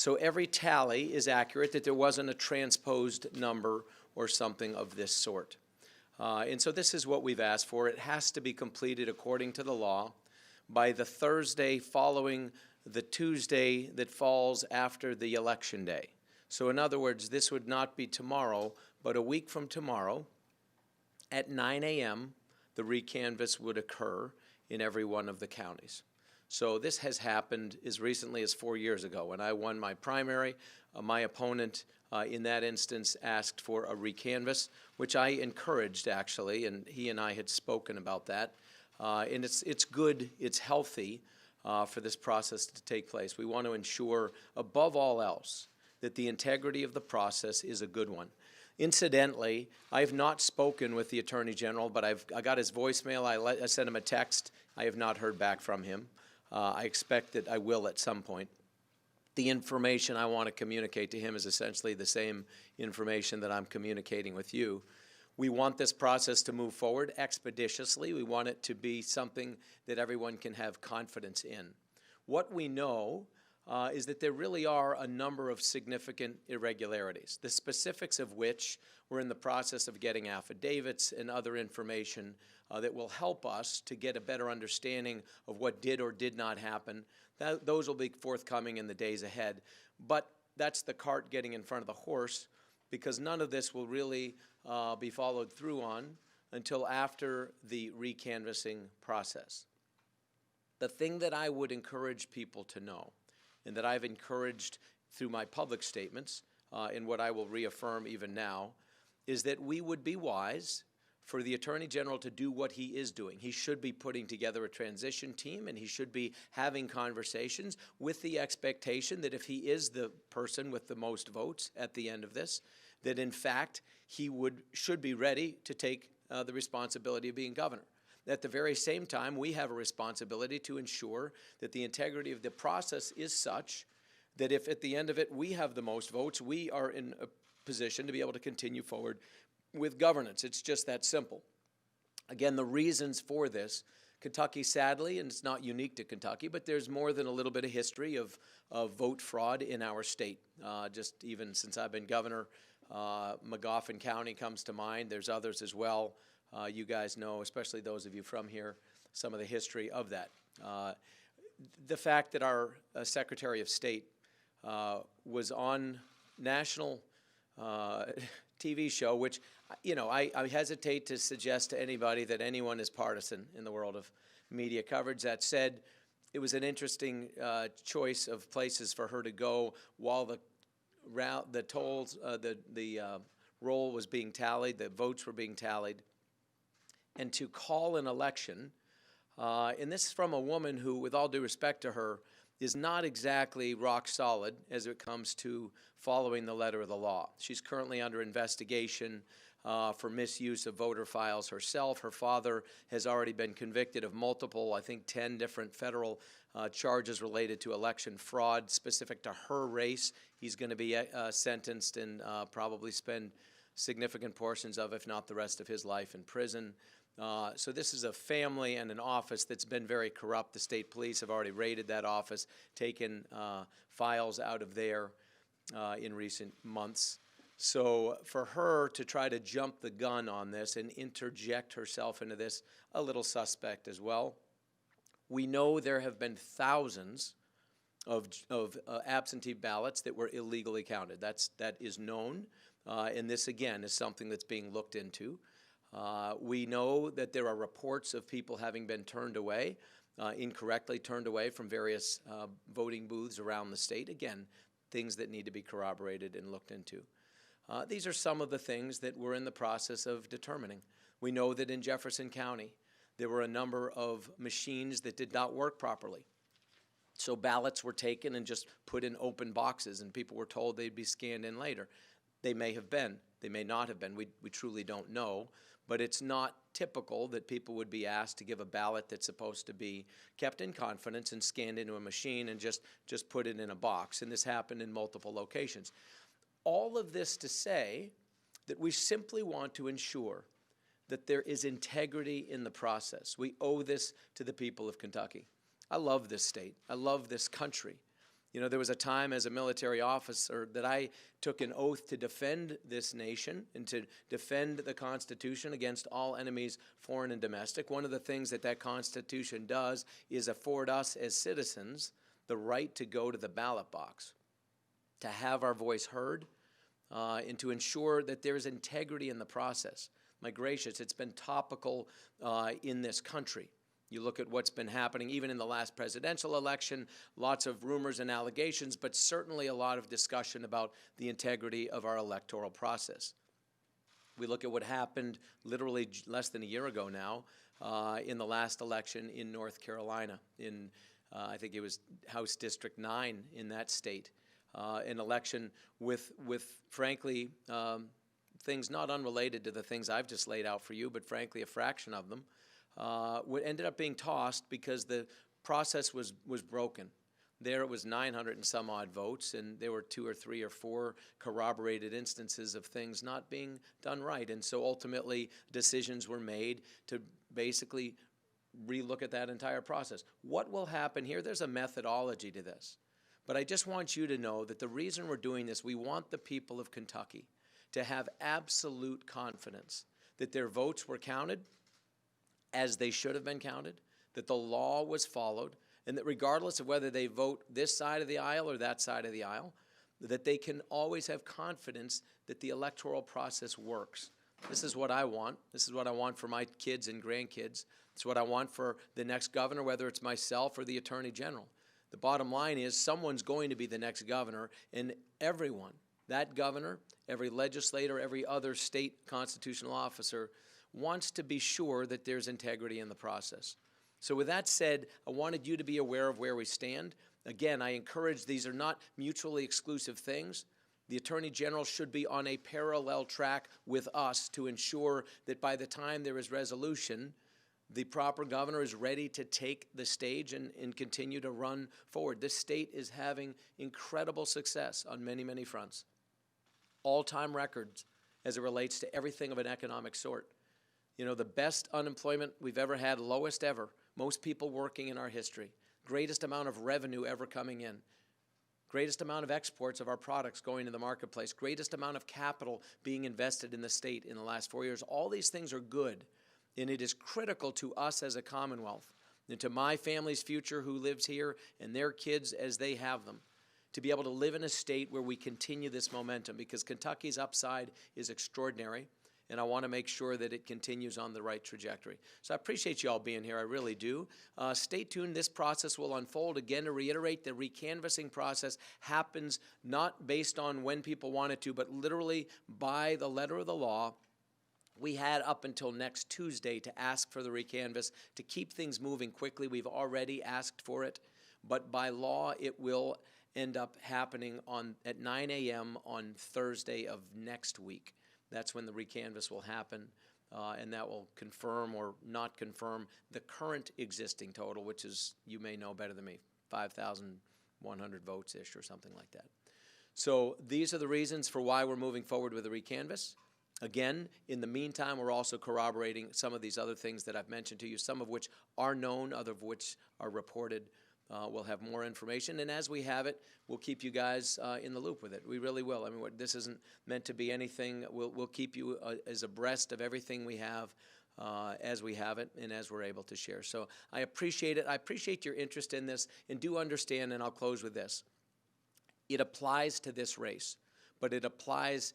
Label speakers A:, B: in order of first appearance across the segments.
A: So every tally is accurate, that there wasn't a transposed number or something of this sort. And so this is what we've asked for. It has to be completed according to the law by the Thursday following the Tuesday that falls after the election day. So in other words, this would not be tomorrow, but a week from tomorrow at 9 a.m., the recanvass would occur in every one of the counties. So this has happened as recently as 4 years ago. When I won my primary, my opponent in that instance asked for a recanvass, which I encouraged actually, and he and I had spoken about that. And it's good, it's healthy for this process to take place. We want to ensure, above all else, that the integrity of the process is a good one. Incidentally, I have not spoken with the Attorney General, but I got his voicemail. I sent him a text. I have not heard back from him. I expect that I will at some point. The information I want to communicate to him is essentially the same information that I'm communicating with you. We want this process to move forward expeditiously. We want it to be something that everyone can have confidence in. What we know is that there really are a number of significant irregularities, the specifics of which we're in the process of getting affidavits and other information that will help us to get a better understanding of what did or did not happen. Those will be forthcoming in the days ahead. But that's the cart getting in front of the horse, because none of this will really be followed through on until after the recanvassing process. The thing that I would encourage people to know, and that I've encouraged through my public statements, and what I will reaffirm even now, is that we would be wise for the Attorney General to do what he is doing. He should be putting together a transition team, and he should be having conversations with the expectation that if he is the person with the most votes at the end of this, that in fact he should be ready to take the responsibility of being governor. At the very same time, we have a responsibility to ensure that the integrity of the process is such that if at the end of it we have the most votes, we are in a position to be able to continue forward with governance. It's just that simple. Again, the reasons for this, Kentucky sadly, and it's not unique to Kentucky, but there's more than a little bit of history of vote fraud in our state. Just even since I've been governor, Magoffin County comes to mind. There's others as well. You guys know, especially those of you from here, some of the history of that. The fact that our Secretary of State was on national TV show, which, you know, I hesitate to suggest to anybody that anyone is partisan in the world of media coverage. That said, it was an interesting choice of places for her to go while the roll was being tallied, the votes were being tallied, and to call an election. And this is from a woman who, with all due respect to her, is not exactly rock solid as it comes to following the letter of the law. She's currently under investigation for misuse of voter files herself. Her father has already been convicted of multiple, I think 10 different federal charges related to election fraud specific to her race. He's going to be sentenced and probably spend significant portions of, if not the rest of his life, in prison. So this is a family and an office that's been very corrupt. The state police have already raided that office, taken files out of there in recent months. So for her to try to jump the gun on this and interject herself into this, a little suspect as well. We know there have been thousands of absentee ballots that were illegally counted. That is known, and this again is something that's being looked into. We know that there are reports of people having been turned away, incorrectly turned away from various voting booths around the state. Again, things that need to be corroborated and looked into. These are some of the things that we're in the process of determining. We know that in Jefferson County, there were a number of machines that did not work properly. So ballots were taken and just put in open boxes, and people were told they'd be scanned in later. They may have been. They may not have been. We truly don't know. But it's not typical that people would be asked to give a ballot that's supposed to be kept in confidence and scanned into a machine and just put it in a box. And this happened in multiple locations. All of this to say that we simply want to ensure that there is integrity in the process. We owe this to the people of Kentucky. I love this state. I love this country. You know, there was a time as a military officer that I took an oath to defend this nation and to defend the Constitution against all enemies, foreign and domestic. One of the things that that Constitution does is afford us as citizens the right to go to the ballot box, to have our voice heard, and to ensure that there's integrity in the process. My gracious, it's been topical in this country. You look at what's been happening even in the last presidential election, lots of rumors and allegations, but certainly a lot of discussion about the integrity of our electoral process. We look at what happened literally less than a year ago now in the last election in North Carolina, in I think it was House District 9 in that state, an election with frankly, things not unrelated to the things I've just laid out for you, but frankly a fraction of them, ended up being tossed because the process was broken. There it was 900 and some odd votes, and there were 2 or 3 or 4 corroborated instances of things not being done right. And so ultimately decisions were made to basically relook at that entire process. What will happen here? There's a methodology to this. But I just want you to know that the reason we're doing this, we want the people of Kentucky to have absolute confidence that their votes were counted as they should have been counted, that the law was followed, and that regardless of whether they vote this side of the aisle or that side of the aisle, that they can always have confidence that the electoral process works. This is what I want. This is what I want for my kids and grandkids. It's what I want for the next governor, whether it's myself or the Attorney General. The bottom line is someone's going to be the next governor, and everyone, that governor, every legislator, every other state constitutional officer wants to be sure that there's integrity in the process. So with that said, I wanted you to be aware of where we stand. Again, I encourage these are not mutually exclusive things. The Attorney General should be on a parallel track with us to ensure that by the time there is resolution, the proper governor is ready to take the stage and continue to run forward. This state is having incredible success on many, many fronts. All-time records as it relates to everything of an economic sort. You know, the best unemployment we've ever had, lowest ever, most people working in our history, greatest amount of revenue ever coming in, greatest amount of exports of our products going to the marketplace, greatest amount of capital being invested in the state in the last 4 years. All these things are good, and it is critical to us as a Commonwealth and to my family's future who lives here and their kids as they have them, to be able to live in a state where we continue this momentum, because Kentucky's upside is extraordinary, and I want to make sure that it continues on the right trajectory. So I appreciate you all being here. I really do. Stay tuned. This process will unfold. Again, to reiterate, the recanvassing process happens not based on when people want it to, but literally by the letter of the law. We had up until next Tuesday to ask for the recanvass to keep things moving quickly. We've already asked for it, but by law it will end up happening at 9 a.m. on Thursday of next week. That's when the recanvass will happen, and that will confirm or not confirm the current existing total, which is, you may know better than me, 5,100 votes-ish or something like that. So these are the reasons for why we're moving forward with the recanvass. Again, in the meantime, we're also corroborating some of these other things that I've mentioned to you, some of which are known, other of which are reported. We'll have more information, and as we have it, we'll keep you guys in the loop with it. We really will. I mean, this isn't meant to be anything. We'll keep you as abreast of everything we have as we have it and as we're able to share. So I appreciate it. I appreciate your interest in this, and do understand, and I'll close with this. It applies to this race, but it applies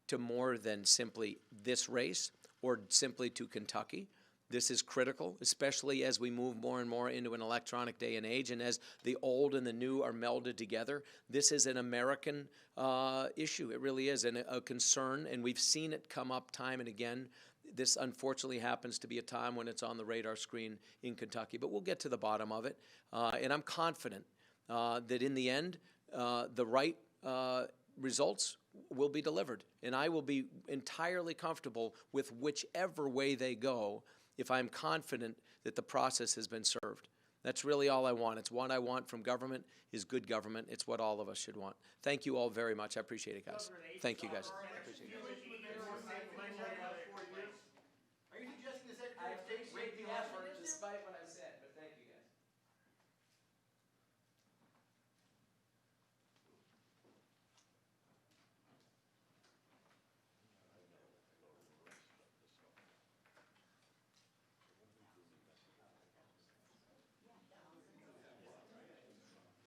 A: to more than simply this race or simply to Kentucky. This is critical, especially as we move more and more into an electronic day and age, and as the old and the new are melded together. This is an American issue. It really is, and a concern, and we've seen it come up time and again. This unfortunately happens to be a time when it's on the radar screen in Kentucky, but we'll get to the bottom of it. And I'm confident that in the end, the right results will be delivered, and I will be entirely comfortable with whichever way they go if I'm confident that the process has been served. That's really all I want. It's what I want from government is good government. It's what all of us should want. Thank you all very much. I appreciate it, guys. Thank you, guys.